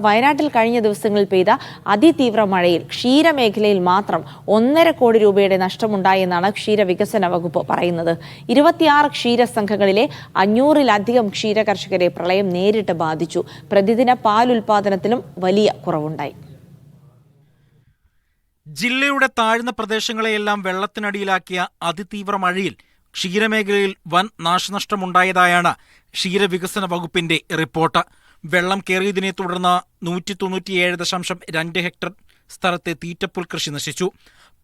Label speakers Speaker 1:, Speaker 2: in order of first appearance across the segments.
Speaker 1: വയനാട്ടിൽ കഴിഞ്ഞ ദിവസങ്ങളിൽ പെയ്ത അതിതീവ്ര മഴയിൽ ക്ഷീരമേഖലയിൽ മാത്രം 1.5 കോടി രൂപയുടെ നഷ്ടമുണ്ടായെന്നാണ് ക്ഷീരവികസന വകുപ്പ് പറയുന്നത്. 26 ക്ഷീരസംഘങ്ങളിലെ 500-ലധികം ക്ഷീര കർഷകരെ പ്രളയം നേരിട്ട് ബാധിച്ചു. പ്രതിദിന പാൽ ഉൽപാദനത്തിലും വലിയ കുറവുണ്ടായി.
Speaker 2: ജില്ലയുടെ താഴ്ന്ന പ്രദേശങ്ങളെയെല്ലാം വെള്ളത്തിനടിയിലാക്കിയ അതിതീവ്ര മഴയിൽ ക്ഷീരമേഖലയിൽ വൻ നാശനഷ്ടമുണ്ടായതായാണ് ക്ഷീരവികസന വകുപ്പിന്റെ റിപ്പോർട്ട്. വെള്ളം കയറിയതിനെ തുടർന്ന് 197.2 ഹെക്ടർ സ്ഥലത്തെ തീറ്റപ്പുൽ കൃഷി നശിച്ചു.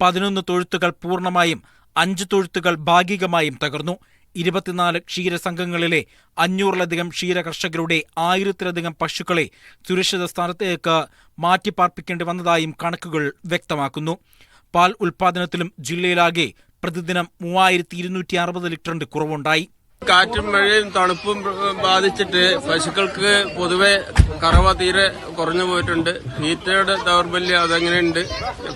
Speaker 2: 11 തൊഴുത്തുകൾ പൂർണ്ണമായും 5 തൊഴുത്തുകൾ ഭാഗികമായും തകർന്നു. 24 ക്ഷീരസംഘങ്ങളിലെ 500-ലധികം ക്ഷീര കർഷകരുടെ 1000-ലധികം പശുക്കളെ സുരക്ഷിത സ്ഥാനത്തേക്ക് മാറ്റിപ്പാർപ്പിക്കേണ്ടി വന്നതായും കണക്കുകൾ വ്യക്തമാക്കുന്നു. പാൽ ഉൽപാദനത്തിലും ജില്ലയിലാകെ പ്രതിദിനം 3260 ലിറ്ററിന്റെ കുറവുണ്ടായി.
Speaker 3: കാറ്റും മഴയും തണുപ്പും ബാധിച്ചിട്ട് പശുക്കൾക്ക് പൊതുവെ കറവ തീരെ കുറഞ്ഞു പോയിട്ടുണ്ട്. തീറ്റയുടെ ദൗർബല്യം അതങ്ങനെയുണ്ട്.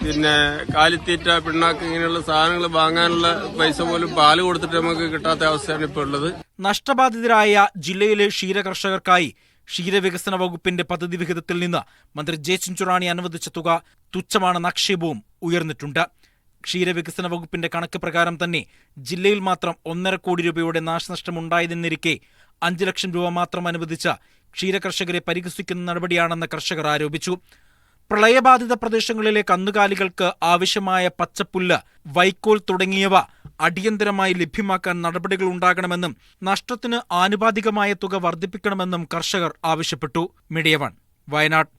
Speaker 3: പിന്നെ കാലിത്തീറ്റ, പിണ്ണാക്ക് ഇങ്ങനെയുള്ള സാധനങ്ങൾ വാങ്ങാനുള്ള പൈസ പോലും പാല് കൊടുത്തിട്ട് നമുക്ക് കിട്ടാത്ത അവസ്ഥയാണ് ഇപ്പോൾ ഉള്ളത്.
Speaker 2: നഷ്ടബാധിതരായ ജില്ലയിലെ ക്ഷീര കർഷകർക്കായി ക്ഷീരവികസന വകുപ്പിന്റെ പദ്ധതി വിഹിതത്തിൽ നിന്ന് മന്ത്രി ജെ ചിഞ്ചുറാണി അനുവദിച്ച തുക തുച്ഛമാണെന്ന ആക്ഷേപവും ഉയർന്നിട്ടുണ്ട്. ക്ഷീരവികസന വകുപ്പിന്റെ കണക്ക് പ്രകാരം തന്നെ ജില്ലയിൽ മാത്രം 1.5 കോടി രൂപയുടെ നാശനഷ്ടമുണ്ടായതെന്നിരിക്കെ 5 ലക്ഷം രൂപ മാത്രം അനുവദിച്ച ക്ഷീരകർഷകരെ പരിഹസിക്കുന്ന നടപടിയാണെന്ന് കർഷകർ ആരോപിച്ചു. പ്രളയബാധിത പ്രദേശങ്ങളിലെ കന്നുകാലികൾക്ക് ആവശ്യമായ പച്ചപ്പുല്ല്, വൈക്കോൽ തുടങ്ങിയവ അടിയന്തരമായി ലഭ്യമാക്കാൻ നടപടികൾ ഉണ്ടാകണമെന്നും നഷ്ടത്തിന് ആനുപാതികമായ തുക വർദ്ധിപ്പിക്കണമെന്നും കർഷകർ ആവശ്യപ്പെട്ടു. മീഡിയ 1 വയനാട്.